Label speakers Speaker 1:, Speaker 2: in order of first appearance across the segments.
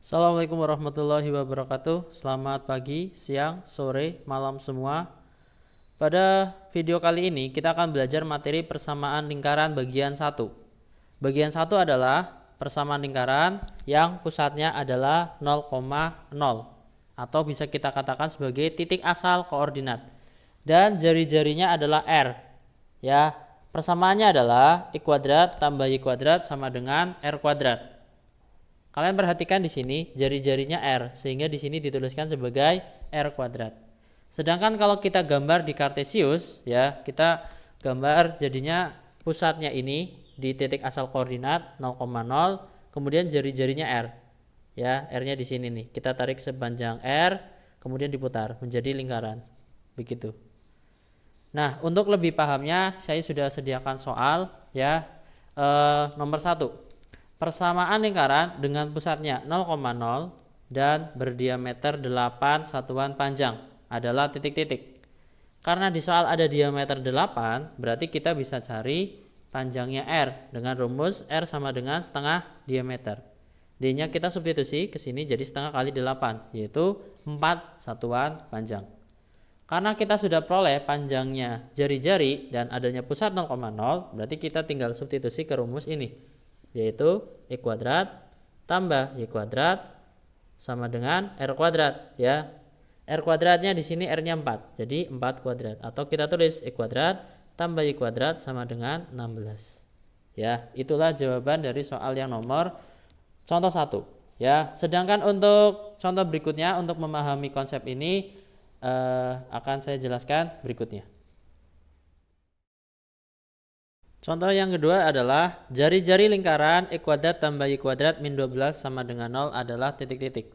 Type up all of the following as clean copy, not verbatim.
Speaker 1: Assalamualaikum warahmatullahi wabarakatuh. Selamat pagi, siang, sore, malam semua. Pada video kali ini kita akan belajar materi persamaan lingkaran bagian 1. Bagian 1 adalah persamaan lingkaran yang pusatnya adalah 0,0 atau bisa kita katakan sebagai titik asal koordinat. Dan jari-jarinya adalah R. Ya, persamaannya adalah I kuadrat tambah Y kuadrat sama dengan R kuadrat. Kalian perhatikan di sini jari-jarinya R, sehingga di sini dituliskan sebagai R kuadrat. Sedangkan kalau kita gambar di Kartesius, ya, kita gambar jadinya pusatnya ini di titik asal koordinat 0,0, kemudian jari-jarinya R. Ya, R-nya di sini nih. Kita tarik sepanjang R, kemudian diputar menjadi lingkaran. Begitu. Nah, untuk lebih pahamnya saya sudah sediakan soal, ya. Nomor 1. Persamaan lingkaran dengan pusatnya 0,0 dan berdiameter 8 satuan panjang adalah titik-titik. Karena di soal ada diameter 8, berarti kita bisa cari panjangnya R dengan rumus R sama dengan setengah diameter. D-nya kita substitusi ke sini jadi setengah kali 8, yaitu 4 satuan panjang. Karena kita sudah peroleh panjangnya jari-jari dan adanya pusat 0,0, berarti kita tinggal substitusi ke rumus ini, yaitu I kuadrat tambah Y kuadrat sama dengan R kuadrat, ya. R kuadratnya di sini R-nya 4. Jadi 4 kuadrat atau kita tulis I kuadrat tambah Y kuadrat sama dengan 16. Ya, itulah jawaban dari soal yang nomor contoh 1, ya. Sedangkan untuk contoh berikutnya untuk memahami konsep ini akan saya jelaskan berikutnya. Contoh yang kedua adalah jari-jari lingkaran I kuadrat tambah Y kuadrat min 12 sama dengan 0 adalah titik-titik.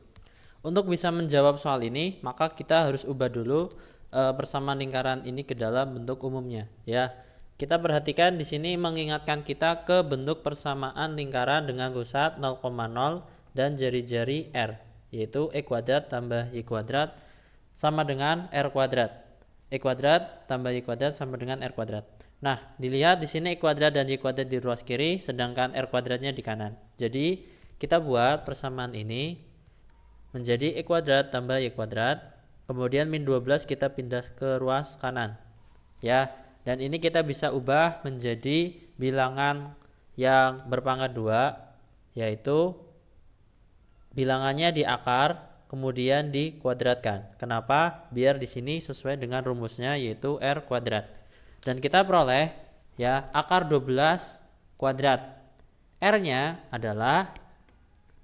Speaker 1: Untuk bisa menjawab soal ini, maka kita harus ubah dulu persamaan lingkaran ini ke dalam bentuk umumnya, ya. Kita perhatikan di sini mengingatkan kita ke bentuk persamaan lingkaran dengan pusat 0,0 dan jari-jari R, yaitu I kuadrat tambah Y kuadrat sama dengan R kuadrat. I kuadrat tambah Y kuadrat sama dengan R kuadrat. Nah, dilihat di sini I kuadrat dan Y kuadrat di ruas kiri, sedangkan R kuadratnya di kanan. Jadi, kita buat persamaan ini menjadi I kuadrat tambah Y kuadrat, kemudian min 12 kita pindah ke ruas kanan. Ya, dan ini kita bisa ubah menjadi bilangan yang berpangkat 2, yaitu bilangannya di akar, kemudian dikuadratkan. Kenapa? Biar di sini sesuai dengan rumusnya, yaitu R kuadrat. Dan kita peroleh, ya, akar 12 kuadrat. R-nya adalah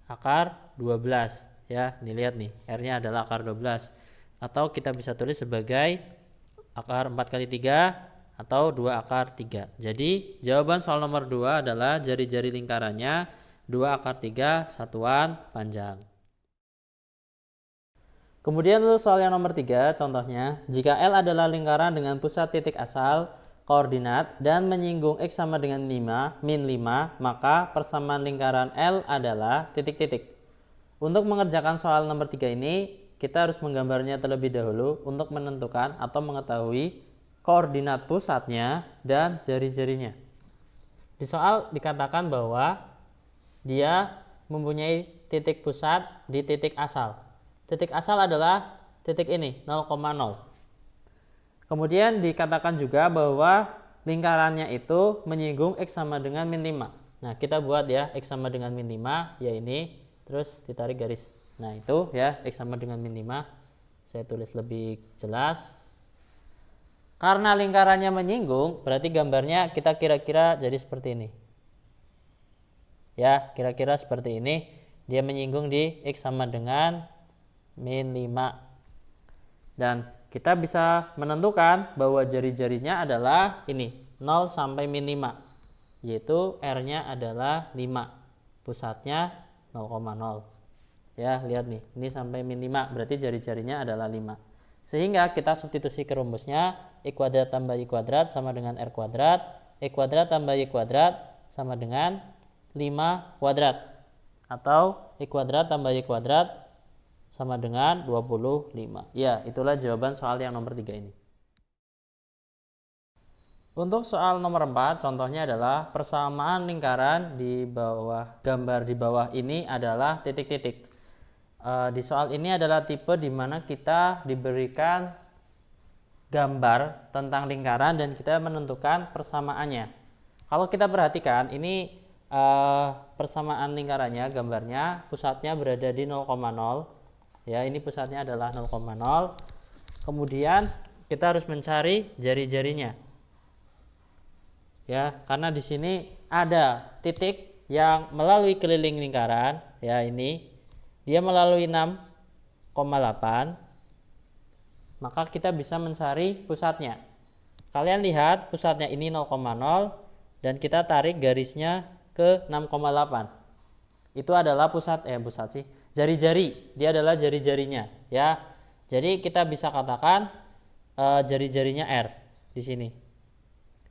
Speaker 1: akar 12, ya. Dilihat nih, R-nya adalah akar 12. Atau kita bisa tulis sebagai akar 4 kali 3 atau 2 akar 3. Jadi, jawaban soal nomor 2 adalah jari-jari lingkarannya 2 akar 3 satuan panjang. Kemudian untuk soal yang nomor 3, contohnya, jika L adalah lingkaran dengan pusat titik asal koordinat dan menyinggung X sama dengan 5, min 5, maka persamaan lingkaran L adalah titik-titik. Untuk mengerjakan soal nomor 3 ini, kita harus menggambarnya terlebih dahulu untuk menentukan atau mengetahui koordinat pusatnya dan jari-jarinya. Di soal dikatakan bahwa dia mempunyai titik pusat di titik asal. Titik asal adalah titik ini, 0,0. Kemudian dikatakan juga bahwa lingkarannya itu menyinggung X sama dengan min 5. Nah, kita buat ya, X sama dengan min 5, ya ini, terus ditarik garis. Nah, itu ya, X sama dengan min 5. Saya tulis lebih jelas. Karena lingkarannya menyinggung, berarti gambarnya kita kira-kira jadi seperti ini. Ya, kira-kira seperti ini. Dia menyinggung di X sama dengan min 5. Dan kita bisa menentukan bahwa jari-jarinya adalah ini, 0 sampai min 5, yaitu R-nya adalah 5, pusatnya 0,0. Ya, lihat nih, ini sampai min 5, berarti jari-jarinya adalah 5. Sehingga kita substitusi ke rumusnya, I kuadrat tambah Y kuadrat sama dengan R kuadrat, I kuadrat tambah Y kuadrat sama dengan 5 kuadrat, atau I kuadrat tambah Y kuadrat sama dengan 25. Ya, itulah jawaban soal yang nomor 3 ini. Untuk soal nomor 4, contohnya adalah persamaan lingkaran di bawah gambar di bawah ini adalah titik-titik. Di soal ini adalah tipe di mana kita diberikan gambar tentang lingkaran dan kita menentukan persamaannya. Kalau kita perhatikan ini persamaan lingkarannya, gambarnya pusatnya berada di 0,0 ya, ini pusatnya adalah 0,0. Kemudian kita harus mencari jari-jarinya ya, karena di sini ada titik yang melalui keliling lingkaran ya, ini dia melalui 6,8, maka kita bisa mencari pusatnya. Kalian lihat pusatnya ini 0,0 dan kita tarik garisnya ke 6,8. Itu adalah jari-jari. Dia adalah jari-jarinya ya. Jadi kita bisa katakan jari-jarinya R di sini.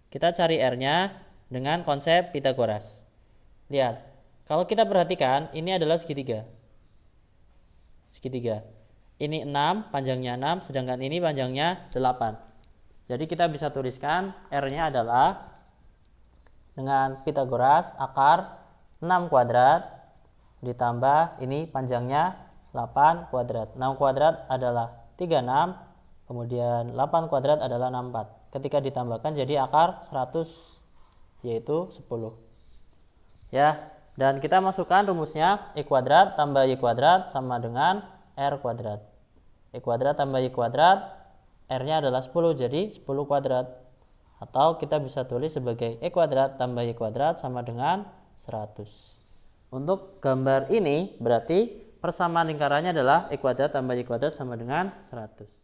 Speaker 1: Kita cari R-nya dengan konsep Pitagoras. Lihat, kalau kita perhatikan ini adalah segitiga. Ini 6, panjangnya 6, sedangkan ini panjangnya 8. Jadi kita bisa tuliskan R-nya adalah dengan Pitagoras akar 6 kuadrat ditambah ini panjangnya 8 kuadrat. 6 kuadrat adalah 36, kemudian 8 kuadrat adalah 64. Ketika ditambahkan jadi akar 100, yaitu 10. Ya, dan kita masukkan rumusnya I kuadrat tambah Y kuadrat sama dengan R kuadrat. Y kuadrat tambah Y kuadrat, R-nya adalah 10, jadi 10 kuadrat. Atau kita bisa tulis sebagai Y kuadrat tambah Y kuadrat sama dengan 100. Untuk gambar ini berarti persamaan lingkarannya adalah Y kuadrat tambah Y kuadrat sama dengan 100.